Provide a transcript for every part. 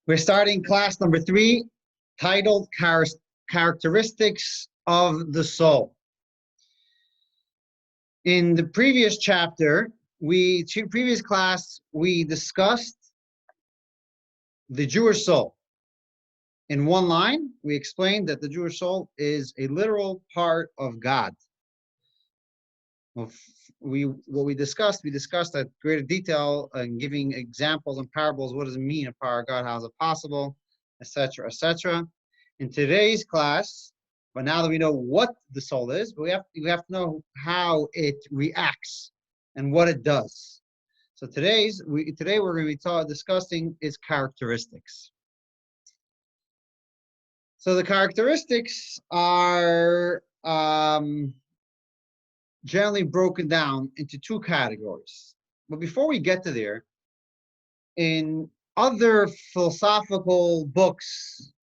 We're starting class number 3, titled Characteristics of the Soul. In the previous chapter, previous class, we discussed the Jewish soul. In one line, we explained that the Jewish soul is a literal part of God. What we discussed at greater detail and giving examples and parables. What does it mean, a power of God? How is it possible, etc., etc. In today's class, but now that we know what the soul is, we have to know how it reacts and what it does. So today we're going to be discussing its characteristics. So the characteristics are generally broken down into 2 categories. But before we get to there, in other philosophical books,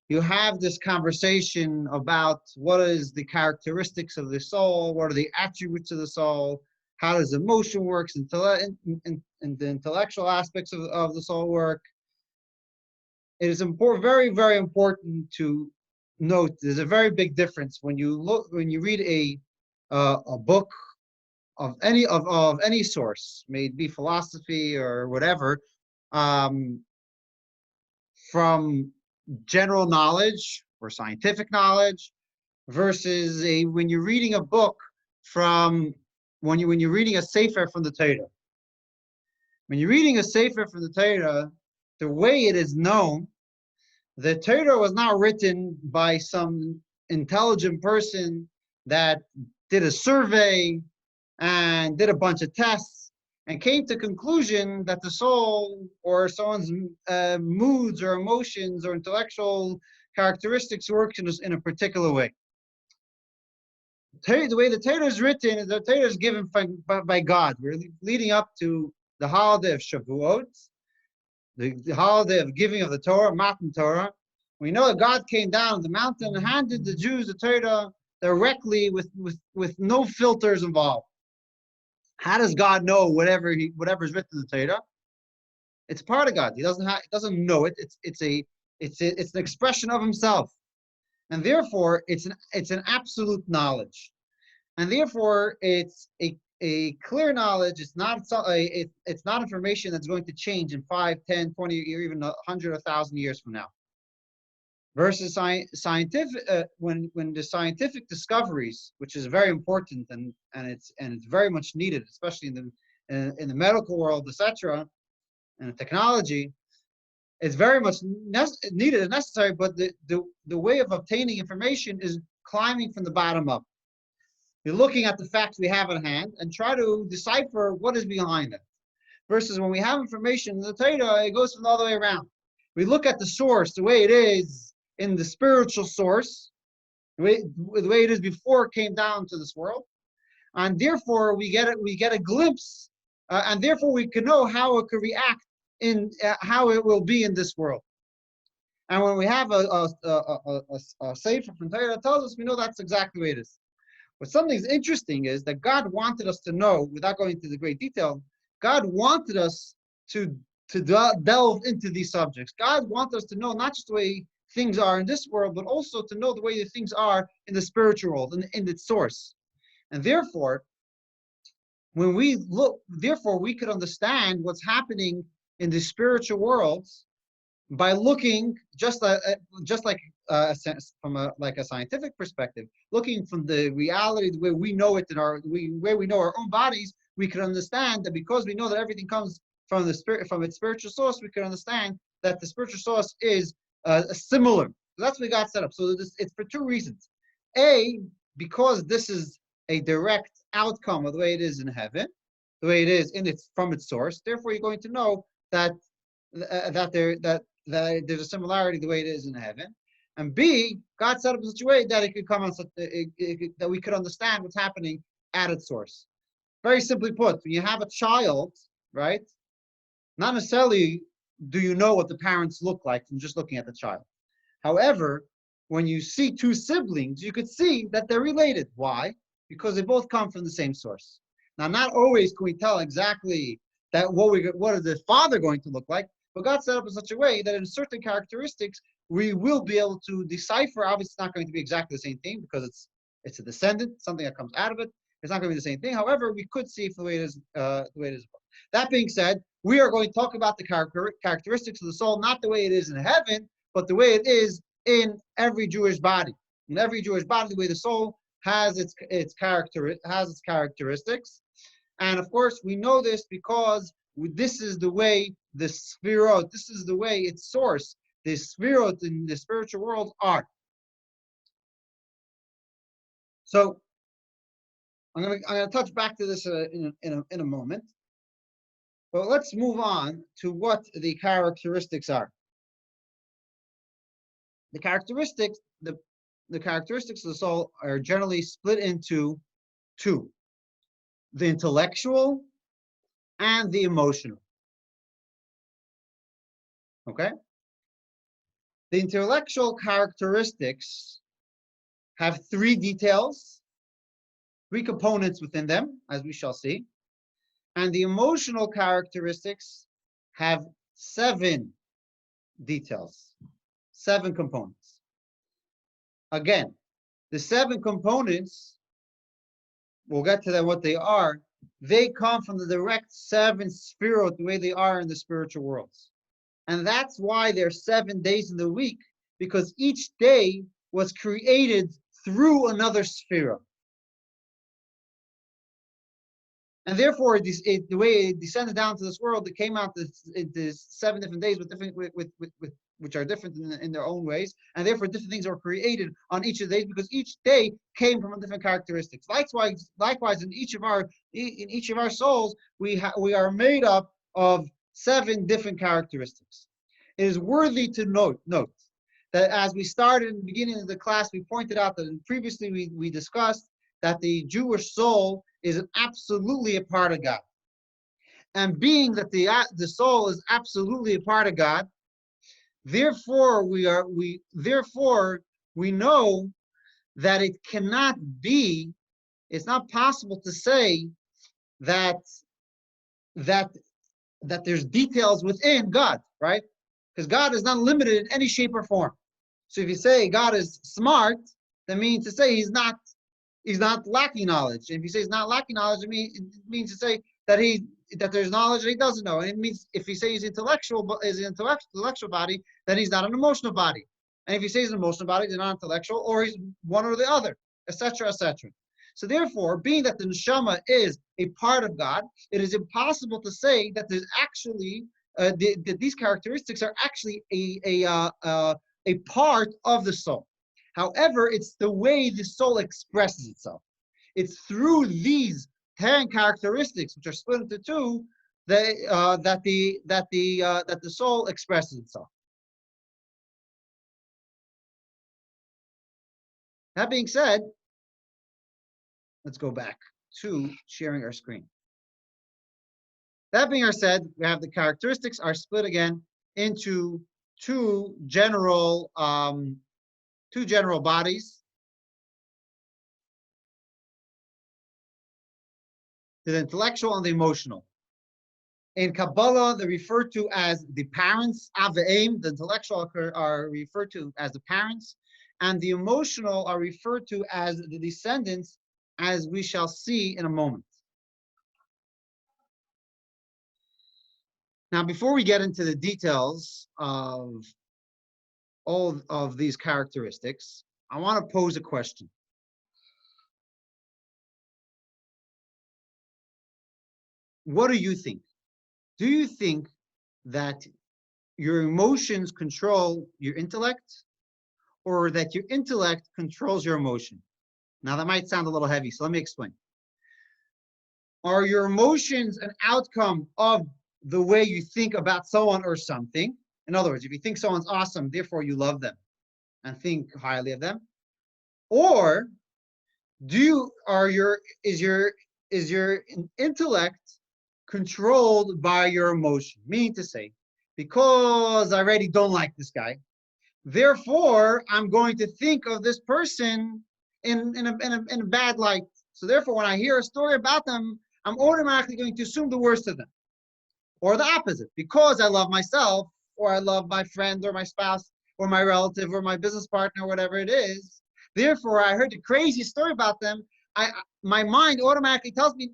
you have this conversation about what is the characteristics of the soul, what are the attributes of the soul, how does emotion work, and the intellectual aspects of the soul work. It is important, very, very important to note there's a very big difference when you read a book of any source, may it be philosophy or whatever, from general knowledge or scientific knowledge, versus when you're reading a book from when you're reading a sefer from the Torah. When you're reading a sefer from the Torah, the way it is known, the Torah was not written by some intelligent person that did a survey and did a bunch of tests and came to conclusion that the soul or someone's moods or emotions or intellectual characteristics work in a particular way. The way the Torah is written is the Torah is given by God. We're leading up to the holiday of Shavuot, the holiday of giving of the Torah, Matan Torah. We know that God came down the mountain and handed the Jews the Torah directly with no filters involved. How does God know whatever is written in the Torah? It's part of God. He doesn't know it. It's an expression of Himself, and therefore it's an absolute knowledge, and therefore it's a clear knowledge. It's not information that's going to change in 5, 10, 20, or even 100, 1,000 years from now. Versus scientific, when the scientific discoveries, which is very important and it's very much needed, especially in the medical world, etc., and the technology, it's very much needed and necessary. But the way of obtaining information is climbing from the bottom up. You're looking at the facts we have at hand and try to decipher what is behind it. Versus when we have information in the Torah, it goes from the other way around. We look at the source, the way it is in the spiritual source, the way it is before it came down to this world, and therefore we get a glimpse, and therefore we can know how it could react in how it will be in this world. And when we have a sefer from Torah that tells us, we know that's exactly the way it is. But something's interesting is that God wanted us to know, without going into the great detail, God wanted us to delve into these subjects. God wanted us to know not just the way things are in this world, but also to know the way that things are in the spiritual world, in its source. And therefore, when we look, we could understand what's happening in the spiritual worlds by looking just like from a scientific perspective, looking from the reality, the way we know it where we know our own bodies. We can understand that because we know that everything comes from the spirit, from its spiritual source. We can understand that the spiritual source is similar. So that's what God set up. So it's for 2 reasons. A, because this is a direct outcome of the way it is in heaven, the way it is from its source. Therefore, you're going to know that there's a similarity the way it is in heaven. And B, God set up in such a way that it could come on that we could understand what's happening at its source. Very simply put, when you have a child, right? Not necessarily do you know what the parents look like from just looking at the child. However, when you see 2 siblings, you could see that they're related. Why? Because they both come from the same source. Now, not always can we tell exactly that what is the father going to look like, but God set up in such a way that in certain characteristics we will be able to decipher. Obviously, it's not going to be exactly the same thing because it's a descendant, something that comes out of it. It's not going to be the same thing. However, we could see if the way it is, the way it is. That being said, we are going to talk about the characteristics of the soul, not the way it is in heaven, but the way it is in every Jewish body. In every Jewish body, the way the soul has its characteristics. And of course, we know this because this is the way the sphirot, this is the way its source, the sphirot in the spiritual world are. So I'm gonna touch back to this in a moment. But let's move on to what the characteristics are. The characteristics of the soul are generally split into two: the intellectual and the emotional. Okay? The intellectual characteristics have three details, three components within them, as we shall see. And the emotional characteristics have 7 details, 7 components. Again, the 7 components, we'll get to them what they are, they come from the direct 7 sphirot, the way they are in the spiritual worlds. And that's why there's 7 days in the week, because each day was created through another sphirot. And therefore, the way it descended down to this world, it came out this 7 different days which are different in their own ways, and therefore different things are created on each of the days because each day came from a different characteristics. Likewise, in each of our souls, we are made up of 7 different characteristics. It is worthy to note that as we started in the beginning of the class, we pointed out that previously we discussed that the Jewish soul is absolutely a part of God. And being that the soul is absolutely a part of God, therefore we know that it cannot be, it's not possible to say that there's details within God, right? Because God is not limited in any shape or form. So if you say God is smart, that means to say he's not lacking knowledge. And if you say he's not lacking knowledge, it means to say that there's knowledge that he doesn't know. And it means if you say he's intellectual, but is an intellectual body, then he's not an emotional body. And if you say he's an emotional body, he's not intellectual, or he's one or the other, etc., etc. So therefore, being that the neshama is a part of God, it is impossible to say that there's actually that these characteristics are actually a part of the soul. However, it's the way the soul expresses itself. It's through these 10 characteristics, which are split into 2, that the soul expresses itself. That being said, let's go back to sharing our screen. That being said, we have the characteristics are split again into two general bodies. The intellectual and the emotional. In Kabbalah, they're referred to as the parents, Aveim. The intellectual are referred to as the parents, and the emotional are referred to as the descendants, as we shall see in a moment. Now, before we get into the details of all of these characteristics, I want to pose a question. What do you think? Do you think that your emotions control your intellect, or that your intellect controls your emotion? Now, that might sound a little heavy, so let me explain. Are your emotions an outcome of the way you think about someone or something? In other words, if you think someone's awesome, therefore you love them and think highly of them. Or is your intellect controlled by your emotion? Meaning to say, because I already don't like this guy, therefore I'm going to think of this person in a bad light. So therefore, when I hear a story about them, I'm automatically going to assume the worst of them. Or the opposite, because I love myself, or I love my friend or my spouse or my relative or my business partner, whatever it is. Therefore, I heard a crazy story about them. My mind automatically tells me,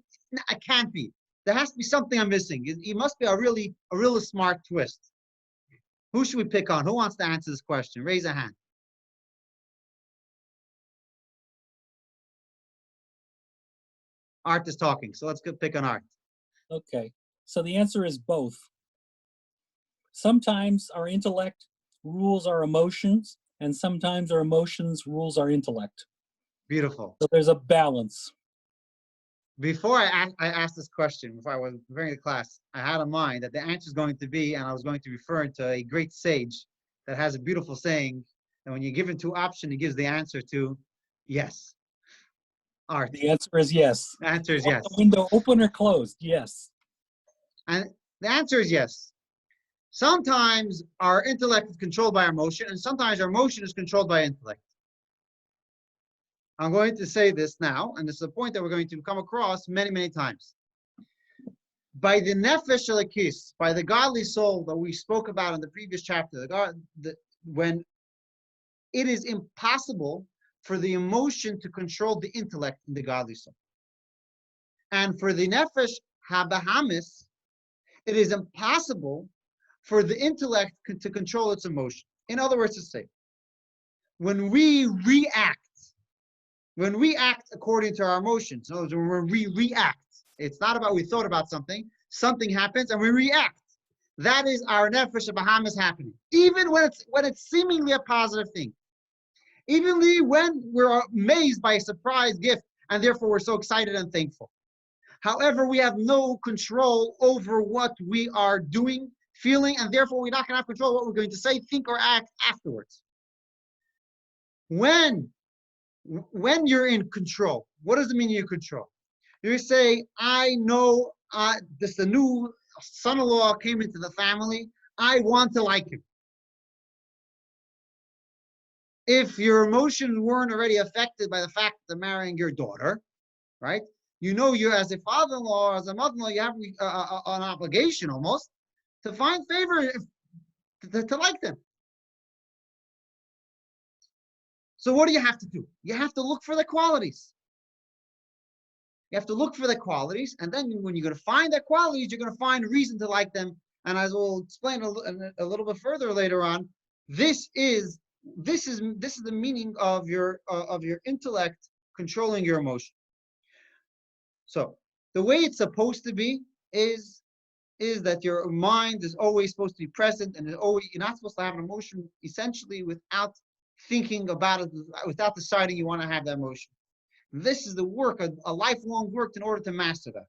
I can't be. There has to be something I'm missing. It must be a really smart twist. Who should we pick on? Who wants to answer this question? Raise a hand. Art is talking, so let's go pick on Art. Okay, so the answer is both. Sometimes our intellect rules our emotions, and sometimes our emotions rules our intellect. Beautiful. So there's a balance. Before I asked this question, before I was preparing the class, I had in mind that the answer is going to be, and I was going to refer to a great sage that has a beautiful saying, and when you give him two options, he gives the answer to yes. Art. The answer is yes. The answer is yes. The window open or closed? Yes. And the answer is yes. Sometimes our intellect is controlled by our emotion, and sometimes our emotion is controlled by intellect. I'm going to say this now, and this is a point that we're going to come across many, many times. By the nefesh elokis, by the godly soul that we spoke about in the previous chapter, when it is impossible for the emotion to control the intellect in the godly soul. And for the nefesh habahamis, it is impossible for the intellect to control its emotion. In other words to say, when we act according to our emotions, in other words, when we react, it's not about we thought about something happens and we react. That is our nefesh habahamis happening, even when it's seemingly a positive thing. Even when we're amazed by a surprise gift and therefore we're so excited and thankful. However, we have no control over what we are doing, feeling, and therefore we're not going to have control of what we're going to say, think, or act afterwards. When you're in control, what does it mean you're in control? You say, I know the new son-in-law came into the family. I want to like him. If your emotions weren't already affected by the fact of marrying your daughter, right? You know, you as a father-in-law, as a mother-in-law, you have an obligation almost to find favor, to like them. So what do you have to do? You have to look for the qualities. You have to look for the qualities, and then when you're going to find the qualities, you're going to find a reason to like them. And as we'll explain a little bit further later on, this is the meaning of your intellect controlling your emotion. So the way it's supposed to be is that your mind is always supposed to be present, and you're not supposed to have an emotion essentially without thinking about it, without deciding you want to have that emotion. This is the work, a lifelong work in order to master that.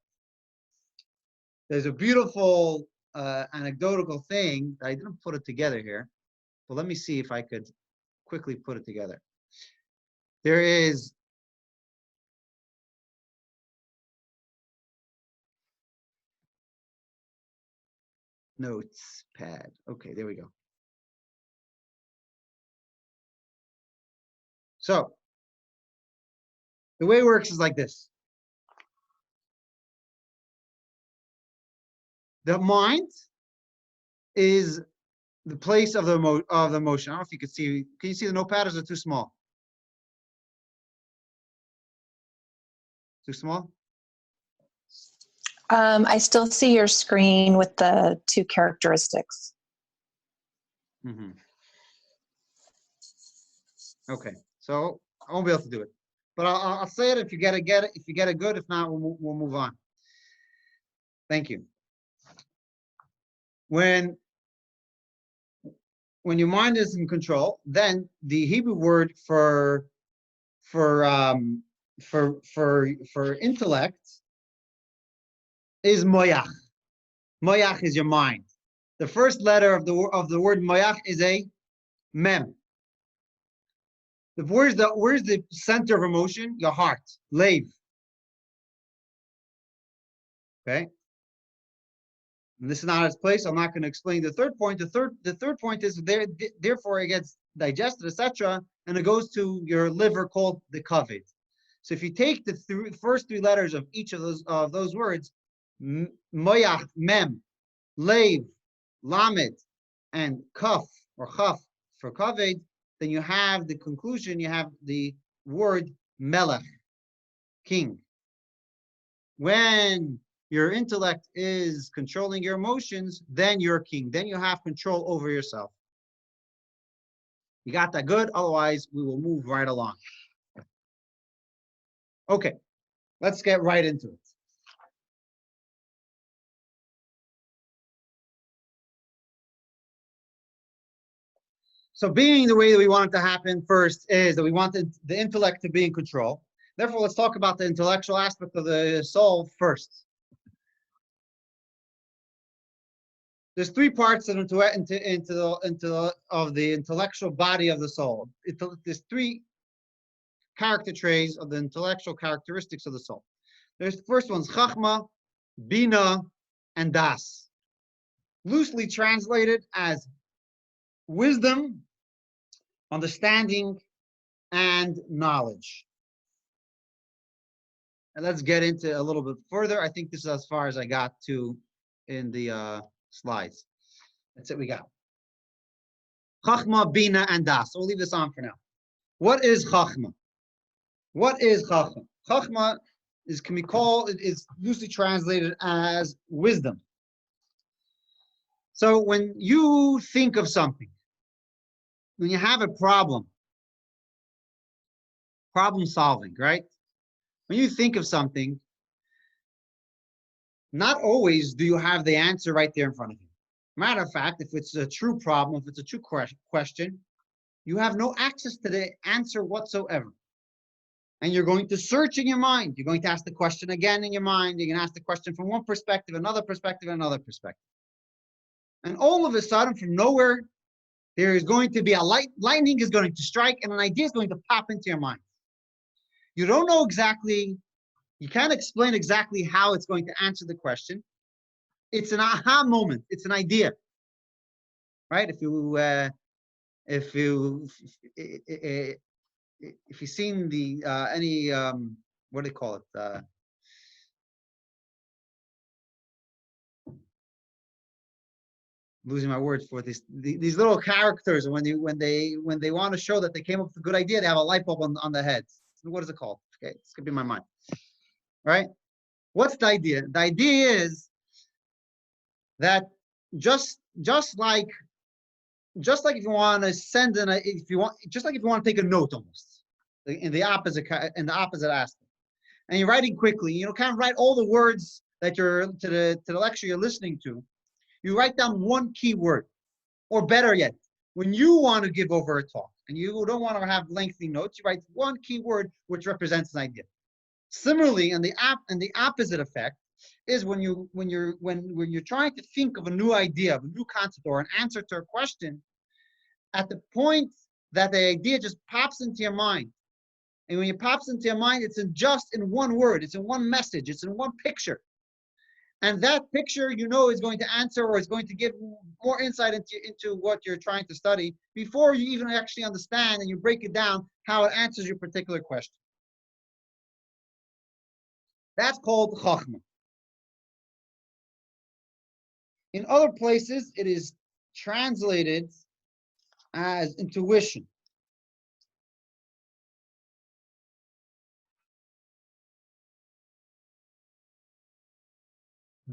There's a beautiful anecdotal thing. I didn't put it together here, but let me see if I could quickly put it together. There is notes pad. Okay, there we go. So the way it works is like this. The mind is the place of the emotion. I don't know if you can see. Can you see the notepad? Or is it too small? Too small? I still see your screen with the two characteristics. Mm-hmm. Okay, so I won't be able to do it, but I'll say it if you get it. If you get it, good. If not, we'll move on. Thank you. When your mind is in control, then the Hebrew word for intellect is moyach. Moyach is your mind. The first letter of the word moyach is a mem. Where's the center of emotion? Your heart, leiv. Okay. And this is not its place. I'm not going to explain the third point. The third point is therefore it gets digested, etc., and it goes to your liver called the kaved. So if you take the first three letters of each of those words, moyach, mem, leiv, lamed, and kaf or chaf for kaved, then you have the conclusion, you have the word melech, king. When your intellect is controlling your emotions, then you're king. Then you have control over yourself. You got that good? Otherwise, we will move right along. Okay, let's get right into it. So being the way that we want it to happen first is that we want the intellect to be in control. Therefore, let's talk about the intellectual aspect of the soul first. There's three parts of the intellectual body of the soul. There's three character traits of the intellectual characteristics of the soul. There's the first one's chachma, bina, and das. Loosely translated as wisdom, understanding, and knowledge. And let's get into a little bit further. I think this is as far as I got to in the slides. That's it we got. Chachma, bina, and das. So we'll leave this on for now. What is chachma? What is chachma? Chachma can be called, it is loosely translated as wisdom. So when you think of something, when you have a problem solving, right? When you think of something, not always do you have the answer right there in front of you. Matter of fact, if it's a true problem, if it's a true question, you have no access to the answer whatsoever. And you're going to search in your mind. You're going to ask the question again in your mind. You're going to ask the question from one perspective, another perspective, another perspective. And all of a sudden, from nowhere, there is going to be lightning is going to strike, and an idea is going to pop into your mind. You don't know exactly, you can't explain exactly how it's going to answer the question. It's an aha moment. It's an idea, right? If you've seen the any what do they call it? Losing my words for these little characters when they want to show that they came up with a good idea, they have a light bulb on their heads. What is it called? Okay, it's gonna be in my mind. Right? What's the idea? The idea is that just like if you want to send if you want to take a note almost in the opposite aspect, and you're writing quickly, you can't write all the words that you're to the lecture you're listening to. You write down one key word, or better yet, when you want to give over a talk and you don't want to have lengthy notes, you write one key word which represents an idea. Similarly, and the opposite effect is when you're trying to think of a new idea, of a new concept, or an answer to a question, at the point that the idea just pops into your mind, and when it pops into your mind, it's just in one word, it's in one message, it's in one picture. And that picture, is going to answer or is going to give more insight into what you're trying to study before you even actually understand and you break it down how it answers your particular question. That's called chachma. In other places, it is translated as intuition.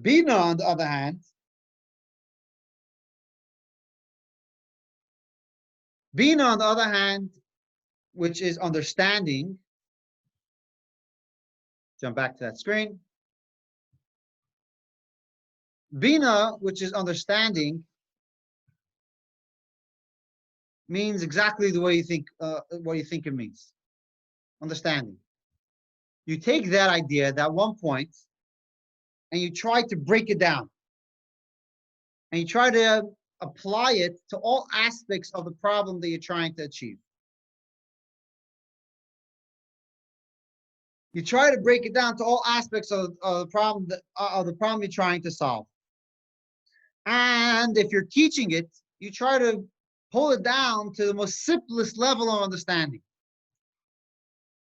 Bina, on the other hand, which is understanding. Jump back to that screen. Bina, which is understanding, means exactly the way you think. What you think it means. Understanding. You take that idea, that one point, and you try to break it down, and you try to apply it to all aspects of the problem that you're trying to achieve. You try to break it down to all aspects of the problem you're trying to solve. And if you're teaching it, you try to pull it down to the most simplest level of understanding.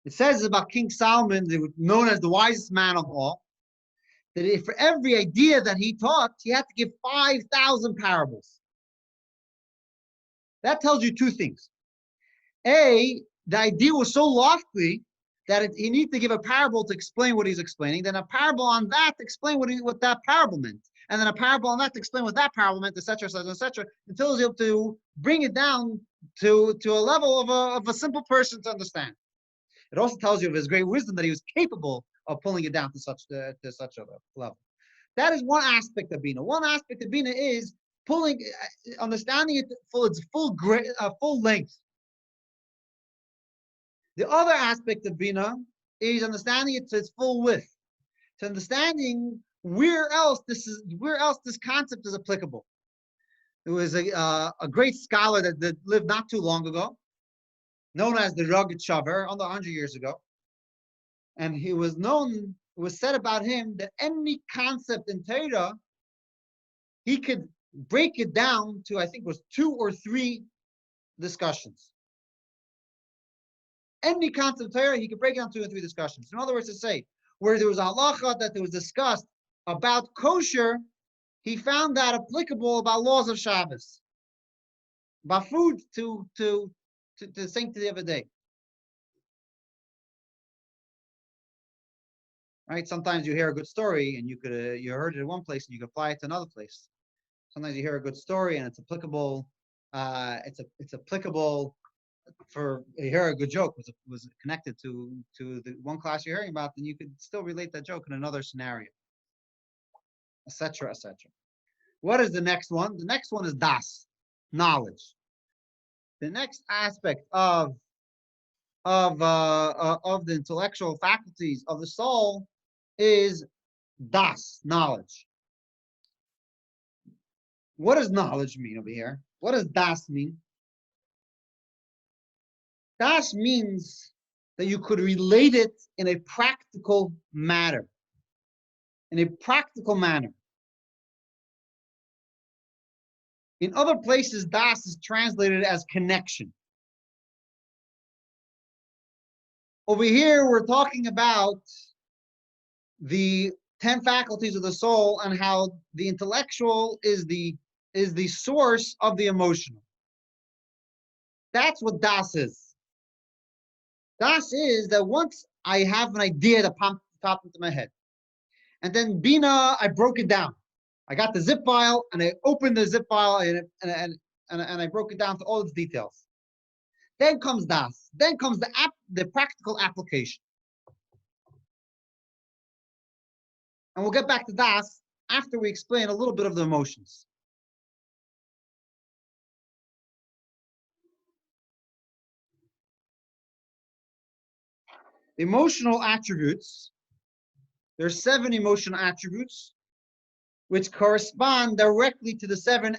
It says about King Solomon, known as the wisest man of all, that for every idea that he taught, he had to give 5,000 parables. That tells you two things. A, the idea was so lofty that he needs to give a parable to explain what he's explaining, then a parable on that to explain what that parable meant, and then a parable on that to explain what that parable meant, etc., etc., until he's able to bring it down to a level of a simple person to understand. It also tells you of his great wisdom that he was capable of pulling it down to such a level. That is one aspect of Bina. One aspect of Bina is understanding it its full length. The other aspect of Bina is understanding it to its full width, to understanding where else this concept is applicable. There was a great scholar that lived not too long ago, known as the Rugged Shaver, under 100 years ago, and it was said about him that any concept in Torah, he could break it down to, I think, was 2 or 3 discussions. Any concept of Torah, he could break it down 2 or 3 discussions. In other words, to say, where there was a halacha that was discussed about kosher, he found that applicable about laws of Shabbos, about food to sanctity of a day. Right? Sometimes you hear a good story and you heard it in one place and you could apply it to another place. Sometimes you hear a good story and it's applicable. It's applicable for you hear a good joke was connected to the one class you're hearing about, then you could still relate that joke in another scenario, etc., etc. What is the next one? The next one is das, knowledge. The next aspect of the intellectual faculties of the soul is das, knowledge. What does knowledge mean over here? What does das mean? Das means that you could relate it in a practical manner. In a practical manner. In other places, das is translated as connection. Over here, we're talking about the 10 faculties of the soul and how the intellectual is the source of the emotional. That's what das is. Das is that once I have an idea that popped into my head, and then Bina, I broke it down. I got the zip file and I opened the zip file and I broke it down to all its details. Then comes das. Then comes the practical application. And we'll get back to das after we explain a little bit of the emotions. Emotional attributes. There's 7 emotional attributes, which correspond directly to the 7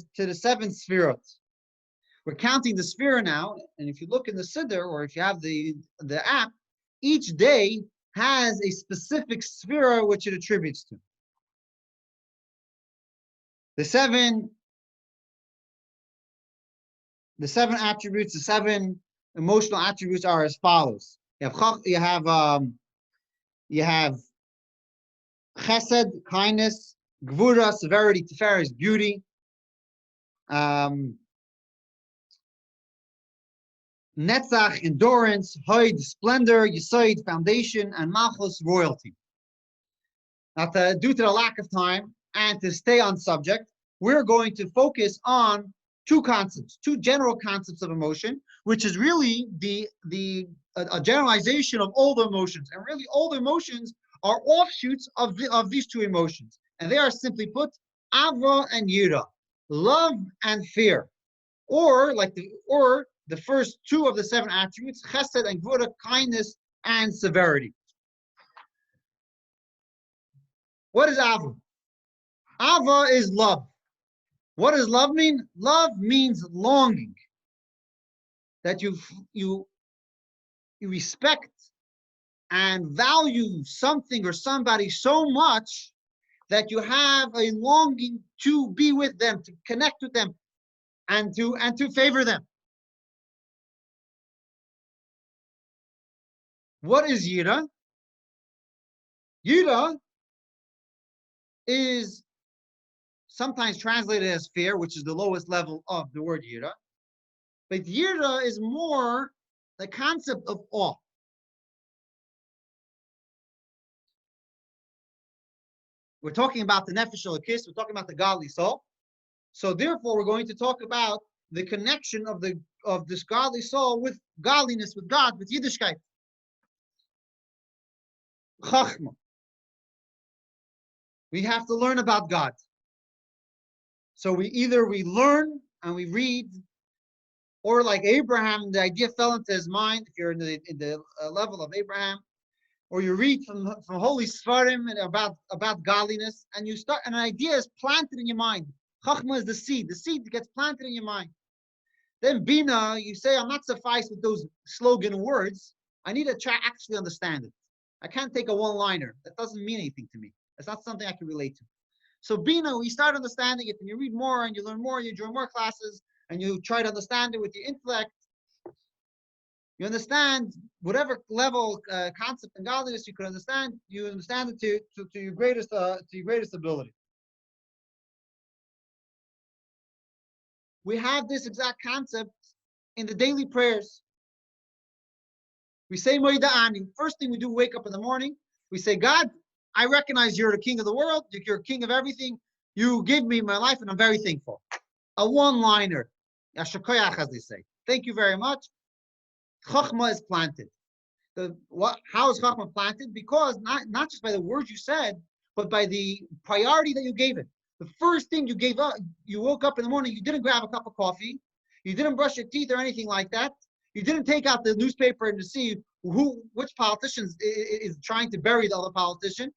sefirot. We're counting the sphere now, and if you look in the Siddur, or if you have the app, each day has a specific sphere which it attributes to. The seven attributes, the 7 emotional attributes are as follows. You have chesed, kindness, gvura, severity, tiferes, beauty, netzach, endurance, hoid, splendor, yisoid, foundation, and malchus, royalty. Now, due to the lack of time and to stay on subject, we're going to focus on 2 concepts, 2 general concepts of emotion, which is really a generalization of all the emotions. And really, all the emotions are offshoots of these 2 emotions. And they are, simply put, ava and yira, love and fear. Or the first 2 of the 7 attributes, chesed and gvura, kindness and severity. What is ava? Ava is love. What does love mean? Love means longing. That you respect and value something or somebody so much that you have a longing to be with them, to connect with them, and to favor them. What is yira? Yira is sometimes translated as fear, which is the lowest level of the word yira. But yira is more the concept of awe. We're talking about the nefesh elokis, we're talking about the godly soul. So therefore, we're going to talk about the connection of this godly soul with godliness, with God, with Yiddishkeit. Chachma. We have to learn about God. So we learn and we read, or like Abraham, the idea fell into his mind. If you're in the level of Abraham, or you read from holy Sfarim about godliness, and you start, and an idea is planted in your mind. Chachma is the seed. The seed gets planted in your mind. Then Bina, you say, I'm not sufficed with those slogan words. I need to actually understand it. I can't take a one-liner. That doesn't mean anything to me. It's not something I can relate to. So Bina, we start understanding it, and you read more, and you learn more, you join more classes, and you try to understand it with your intellect. You understand whatever level, concept and godliness you could understand. You understand it to your greatest ability. We have this exact concept in the daily prayers. We say Moida Ani. First thing we do, wake up in the morning. We say, God, I recognize you're the king of the world. You're king of everything. You gave me my life, and I'm very thankful. A one-liner, as they say. Thank you very much. Chachma is planted. How is Chachma planted? Because not just by the words you said, but by the priority that you gave it. The first thing you gave up, you woke up in the morning, you didn't grab a cup of coffee, you didn't brush your teeth or anything like that. You didn't take out the newspaper and to see which politician is trying to bury the other politician.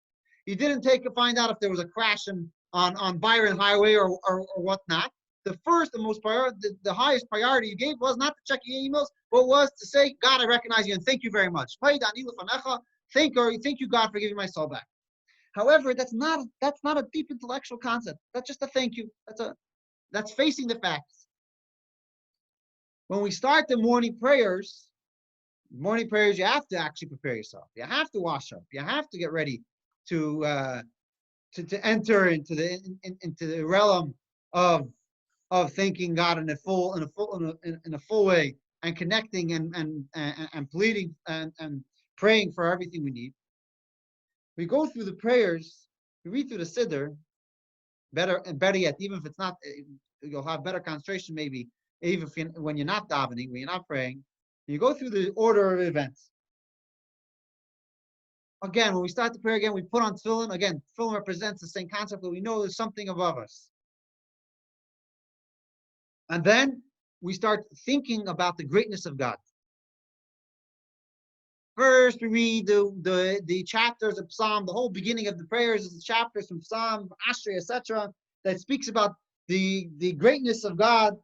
You didn't find out if there was a crash on Byron Highway or whatnot. The first and the highest priority you gave was not to check your emails, but was to say, God, I recognize you and thank you very much. Thank you, God, for giving my soul back. However, that's not a deep intellectual concept. That's just a thank you. That's facing the facts. When we start the morning prayers, you have to actually prepare yourself. You have to wash up. You have to get ready to enter into the realm of thanking God in a full way, and connecting and pleading and praying for everything we need. We go through the prayers, we read through the Siddur. Better yet, even if it's not, you'll have better concentration maybe, even when you're not davening, when you're not praying. You go through the order of events. Again, when we start the prayer again, we put on tefillin. Again, tefillin represents the same concept that we know there's something above us. And then we start thinking about the greatness of God. First, we read the chapters of Psalm. The whole beginning of the prayers is the chapters from Psalm, Ashrei, etc., that speaks about the greatness of God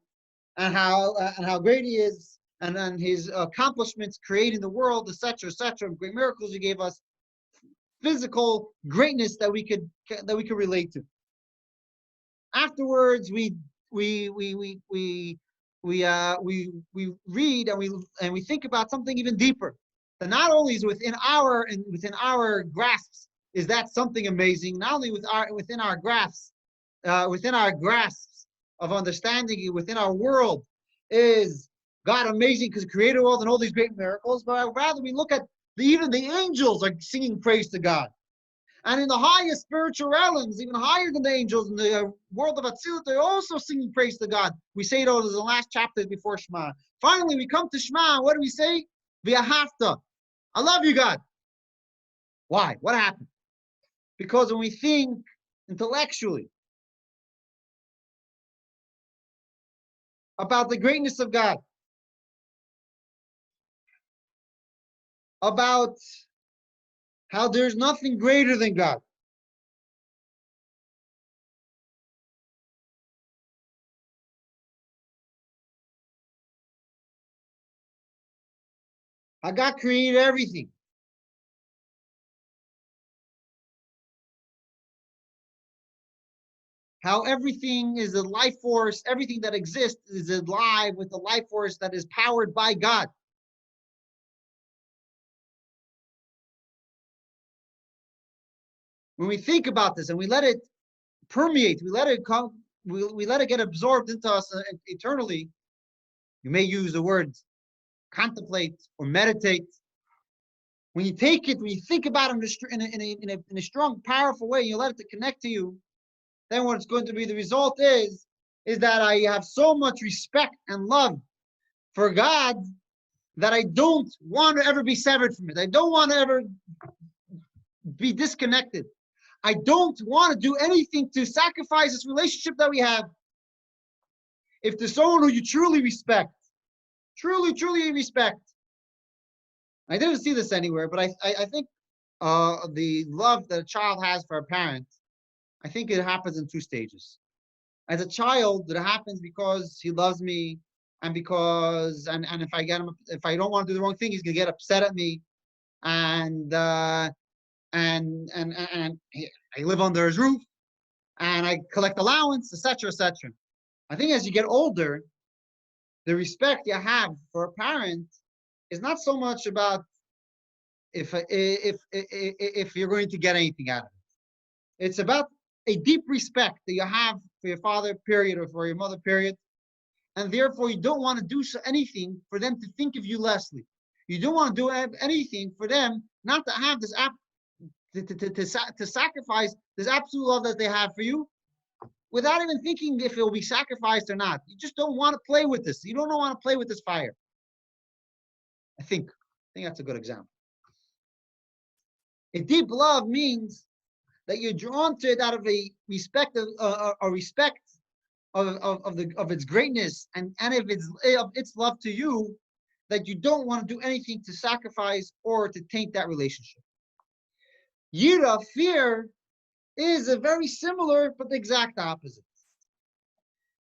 and how great He is, and His accomplishments creating the world, etc., great miracles He gave us, physical greatness that we could relate to. Afterwards, we read and we think about something even deeper. That not only is within our grasps is that something amazing. Not only within our grasps of understanding, within our world is God amazing because He created the world and all these great miracles. But rather we look at even the angels are singing praise to God. And in the highest spiritual realms, even higher than the angels, in the world of Atzilut, they're also singing praise to God. We say it all in the last chapters before Shema. Finally, we come to Shema. What do we say? V'ahavta. I love you, God. Why? What happened? Because when we think intellectually about the greatness of God, about how there's nothing greater than God, how God created everything, how everything is a life force, everything that exists is alive with a life force that is powered by God. When we think about this and we let it permeate. We let it come. We let it get absorbed into us eternally. You may use the words contemplate or meditate. When you take it, when you think about it in a strong, powerful way, you let it to connect to you, then what's going to be the result is that I have so much respect and love for God that I don't want to ever be severed from it. I don't want to ever be disconnected. I don't want to do anything to sacrifice this relationship that we have. If there's someone who you truly respect, truly respect, I didn't see this anywhere, but I think the love that a child has for a parent, I think it happens in two stages. As a child, it happens because he loves me, and because and if I don't want to do the wrong thing, he's gonna get upset at me, and I live under his roof, and I collect allowance, etc., etc. I think as you get older, the respect you have for a parent is not so much about if you're going to get anything out of it. It's about a deep respect that you have for your father, period, or for your mother, period, and therefore you don't want to do anything for them to think of you lessly. You don't want to do anything for them not to have this to sacrifice this absolute love that they have for you, without even thinking if it will be sacrificed or not. You just don't want to play with this. You don't want to play with this fire. I think that's a good example. A deep love means that you're drawn to it out of a respect of its greatness and of its love to you, that you don't want to do anything to sacrifice or to taint that relationship. Yira, fear, is a very similar but the exact opposite.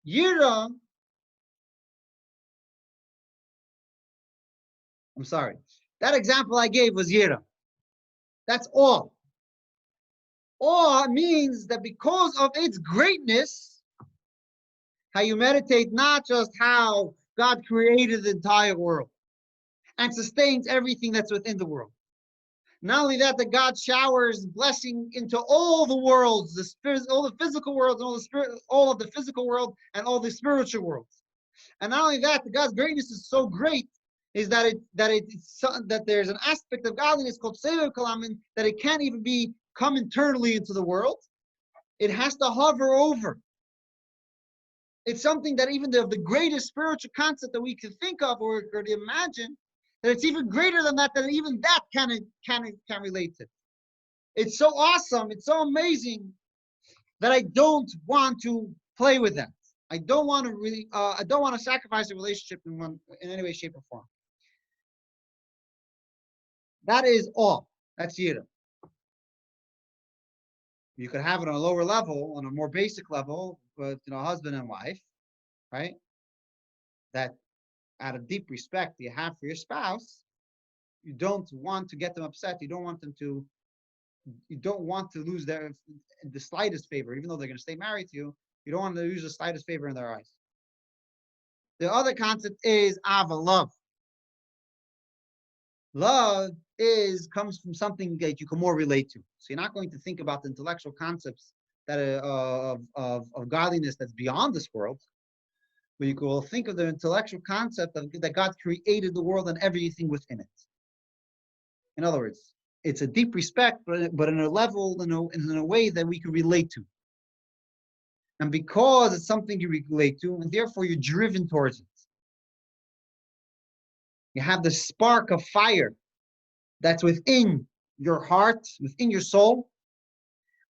Yira, I'm sorry, that example I gave was Yira. That's awe. Awe means that because of its greatness, how you meditate not just how God created the entire world and sustains everything that's within the world. Not only that, that God showers blessing into all the worlds, all the physical worlds, all of the physical world, and all the spiritual worlds. And not only that, God's greatness is so great, is that there's an aspect of godliness called Sever Kalamin that it can't even come internally into the world. It has to hover over. It's something that even the greatest spiritual concept that we can think of or to imagine, that it's even greater than that even that can relate to. It's so awesome, it's so amazing that I don't want to play with that. I don't want to sacrifice a relationship in any way, shape, or form. That is all. That's Yira. You could have it on a lower level, on a more basic level, with husband and wife, right? That out of deep respect you have for your spouse, you don't want to get them upset. You don't want to lose the slightest favor, even though they're going to stay married to you. You don't want to lose the slightest favor in their eyes. The other concept is ava, love. Love comes from something that you can more relate to. So you're not going to think about the intellectual concepts that of godliness that's beyond this world, but you will think of the intellectual concept that God created the world and everything within it. In other words, it's a deep respect, but in a level, in a way that we can relate to. And because it's something you relate to, and therefore you're driven towards it. You have the spark of fire that's within your heart, within your soul.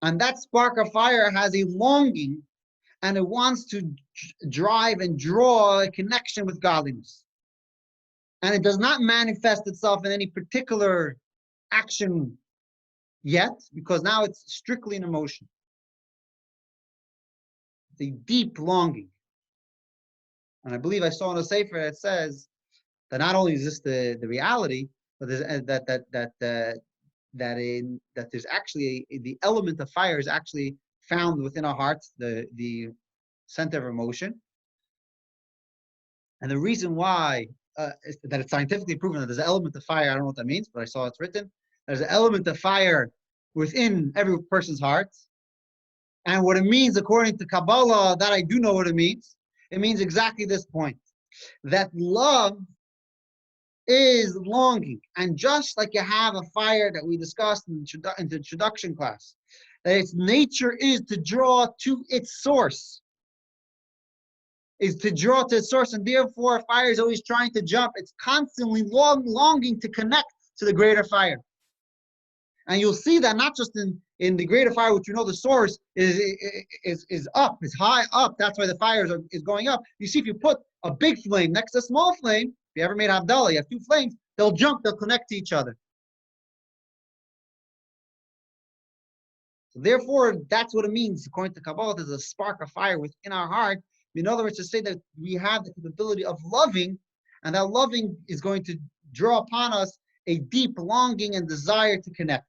And that spark of fire has a longing, and it wants to drive and draw a connection with godliness. And it does not manifest itself in any particular action yet, because now it's strictly an emotion. It's a deep longing. And I believe I saw in a sefer that says that not only is this the reality, but that there's actually the element of fire is actually found within our hearts, the center of emotion. And the reason why is that it's scientifically proven that there's an element of fire. I don't know what that means, but I saw it's written. There's an element of fire within every person's heart. And what it means, according to Kabbalah, that I do know what it means exactly this point, that love is longing. And just like you have a fire that we discussed in the introduction class, that its nature is to draw to its source, is to draw to its source, and therefore fire is always trying to jump. It's constantly longing to connect to the greater fire. And you'll see that not just in the greater fire, which you know the source is up, is high up. That's why the fire is going up. You see, if you put a big flame next to a small flame, if you ever made Havdalah, you have two flames, they'll jump, they'll connect to each other. So therefore, that's what it means. According to Kabbalah, there's a spark of fire within our heart. In other words, to say that we have the capability of loving, and that loving is going to draw upon us a deep longing and desire to connect.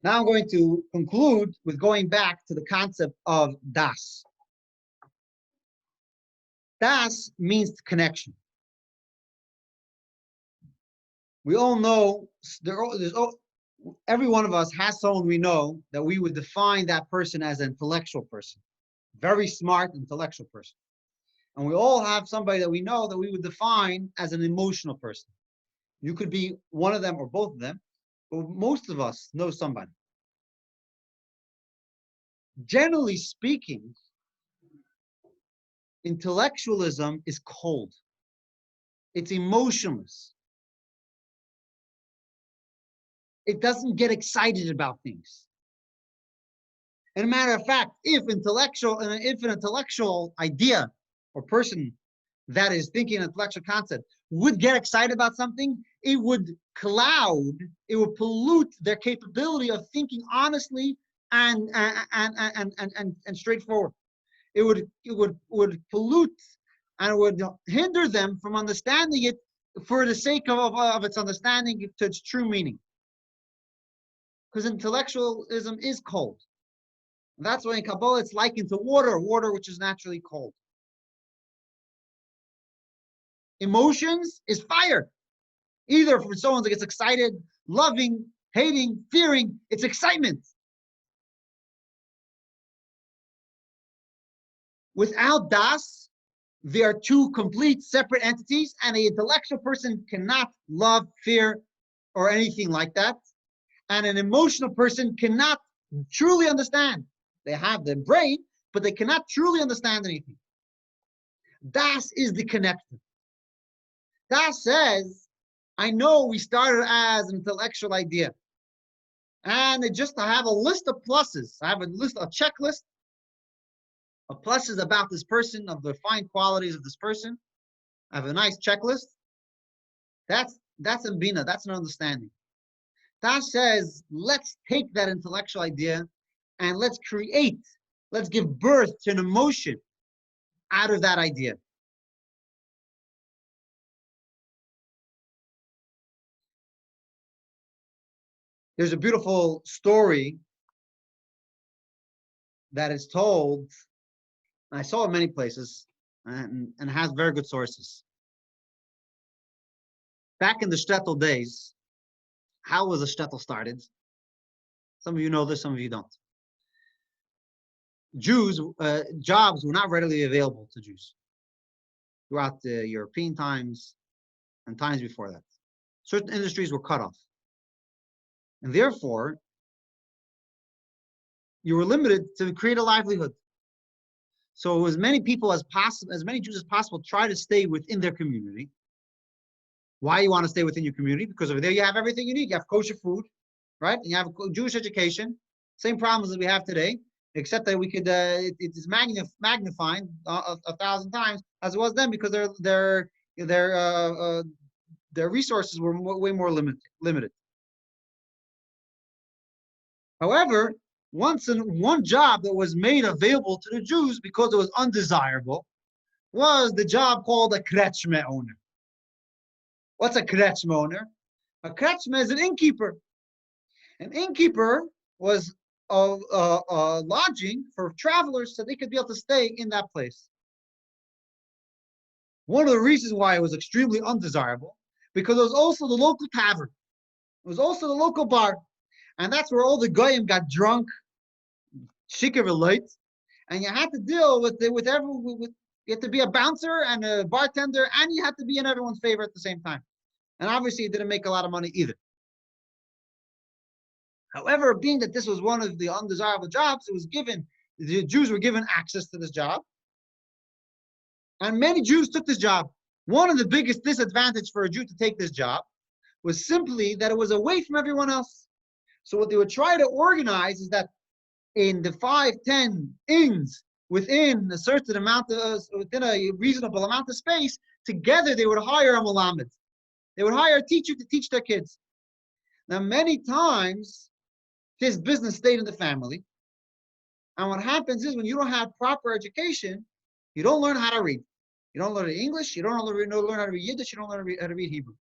Now I'm going to conclude with going back to the concept of das. Das means connection. We all know, every one of us has someone we know that we would define that person as an intellectual person, very smart intellectual person. And we all have somebody that we know that we would define as an emotional person. You could be one of them or both of them, but most of us know somebody. Generally speaking, intellectualism is cold. It's emotionless. It doesn't get excited about things. And a matter of fact, if an intellectual idea or person that is thinking an intellectual concept would get excited about something, it would cloud, it would pollute their capability of thinking honestly and straightforward. It would pollute and it would hinder them from understanding it for the sake of its understanding to its true meaning. Because intellectualism is cold. And that's why in Kabbalah it's likened to water which is naturally cold. Emotions is fire. Either for someone that gets excited, loving, hating, fearing, it's excitement. Without das, they are two complete separate entities, and an intellectual person cannot love, fear, or anything like that. And an emotional person cannot truly understand. They have the brain, but they cannot truly understand anything. Das is the connector. Das says, I know we started as an intellectual idea. And I have a list of pluses. I have a checklist of pluses about this person, of the fine qualities of this person. I have a nice checklist. That's a bina, that's an understanding. Das says, let's take that intellectual idea and let's give birth to an emotion out of that idea. There's a beautiful story that is told, I saw it many places, and has very good sources. Back in the shtetl days, how was the shtetl started? Some of you know this, some of you don't. Jobs were not readily available to Jews throughout the European times and times before that. Certain industries were cut off. And therefore, you were limited to create a livelihood. So as many people as possible, as many Jews as possible, try to stay within their community. Why you want to stay within your community? Because over there you have everything you need. You have kosher food, right? And you have Jewish education. Same problems that we have today, except that we could it is magnified 1,000 times as it was then, because their resources were way more limited. However, one job that was made available to the Jews because it was undesirable was the job called a kretschme owner. What's a kretschme owner? A kretschme is an innkeeper. An innkeeper was a lodging for travelers so they could be able to stay in that place. One of the reasons why it was extremely undesirable, because it was also the local tavern. It was also the local bar. And that's where all the goyim got drunk, shikar light, and you had to deal with you had to be a bouncer and a bartender, and you had to be in everyone's favor at the same time. And obviously, it didn't make a lot of money either. However, being that this was one of the undesirable jobs, the Jews were given access to this job. And many Jews took this job. One of the biggest disadvantages for a Jew to take this job was simply that it was away from everyone else. So what they would try to organize is that in the 5-10 inns within a certain amount of, within a reasonable amount of space, together they would hire a malamed. They would hire a teacher to teach their kids. Now, many times, his business stayed in the family. And what happens is when you don't have proper education, you don't learn how to read. You don't learn English. You don't learn how to read Yiddish. You don't learn how to read Hebrew.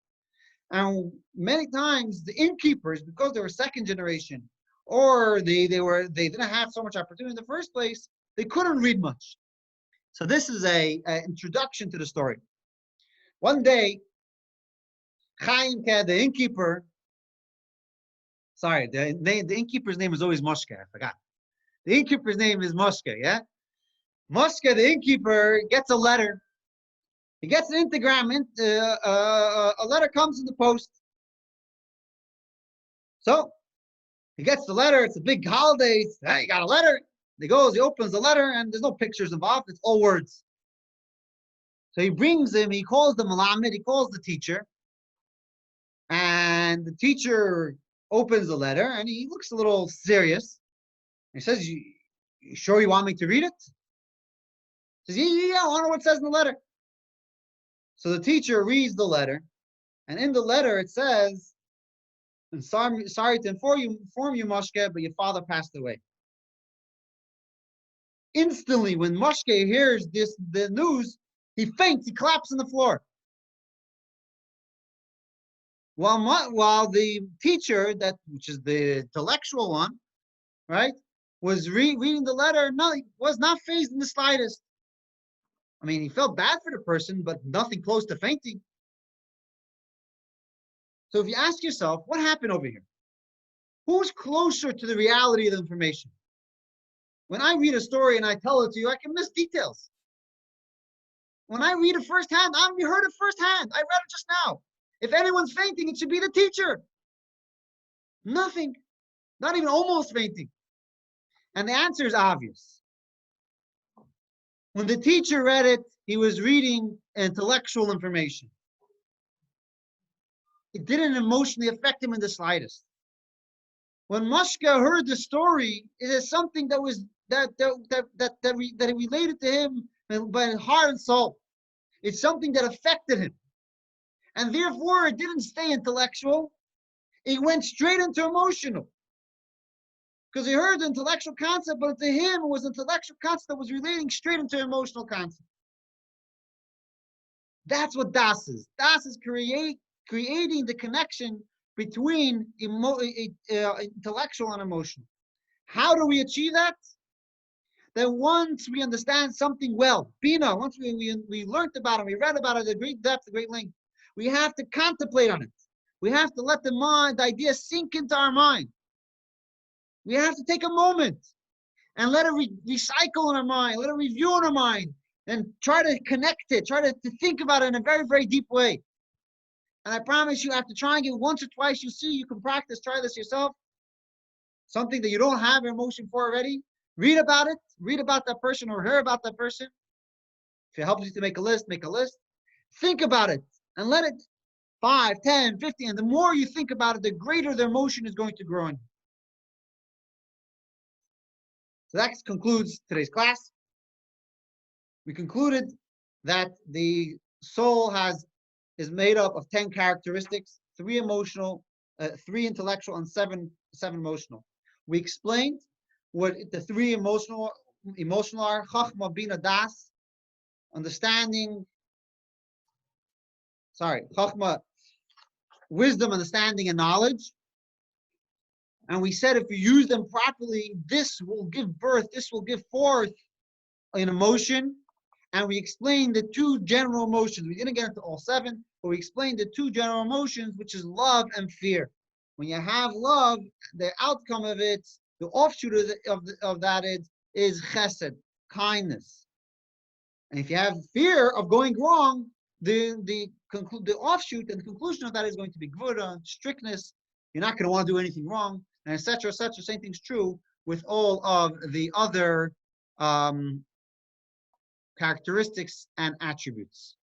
And many times the innkeepers, because they were second generation, or they didn't have so much opportunity in the first place, they couldn't read much. So this is a introduction to the story. One day, Chaim, the innkeeper, the innkeeper's name is always Moshke. I forgot. The innkeeper's name is Moshke. Yeah, Moshke, the innkeeper, gets a letter. He gets an intergram. A letter comes in the post. So he gets the letter. It's a big holiday. Hey, you got a letter. He goes. He opens the letter, and there's no pictures involved. It's all words. So he brings him. He calls the malamed. He calls the teacher, and the teacher opens the letter, and he looks a little serious. He says, "You sure you want me to read it?" He says, "Yeah, I want to know what it says in the letter." So the teacher reads the letter, and in the letter it says, "I'm sorry to inform you, Moshke, but your father passed away." Instantly, when Moshke hears the news, he faints, he collapses on the floor. While the teacher, which is the intellectual one, right, was reading the letter, no, he was not fazed in the slightest. I mean, he felt bad for the person, but nothing close to fainting. So if you ask yourself, what happened over here? Who's closer to the reality of the information? When I read a story and I tell it to you, I can miss details. When I read it firsthand, you heard it firsthand. I read it just now. If anyone's fainting, it should be the teacher. Nothing. Not even almost fainting. And the answer is obvious. When the teacher read it, he was reading intellectual information. It didn't emotionally affect him in the slightest. When Moshke heard the story, it is something that related to him by heart and soul. It's something that affected him. And therefore, it didn't stay intellectual. It went straight into emotional. Because he heard the intellectual concept, but to him, it was intellectual concept that was relating straight into emotional concept. That's what Das is. Das is creating the connection between intellectual and emotional. How do we achieve that? That once we understand something well, Bina, once we learned about it, we read about it at great depth, a great length, we have to contemplate on it. We have to let the idea sink into our mind. We have to take a moment and let it recycle in our mind, let it review in our mind, and try to connect it, try to think about it in a very, very deep way. And I promise you, after trying it once or twice, you see, you can practice, try this yourself. Something that you don't have emotion for already, read about it, read about that person or hear about that person. If it helps you to make a list, make a list. Think about it and let it 5, 10, 50, and the more you think about it, the greater the emotion is going to grow in. So that concludes today's class. We concluded that the soul is made up of 10 characteristics, 3 emotional, 3 intellectual, and 7 emotional. We explained what the 3 emotional are: Chachma, Bina, Das, Chachma, wisdom, understanding, and knowledge. And we said if you use them properly, this will give forth an emotion. And we explained the 2 general emotions. We didn't get into all 7, but we explained the 2 general emotions, which is love and fear. When you have love, the outcome of it, the offshoot of that is chesed, kindness. And if you have fear of going wrong, the offshoot and the conclusion of that is going to be gvura, strictness. You're not going to want to do anything wrong, and etc. etc. Same thing's true with all of the other characteristics and attributes.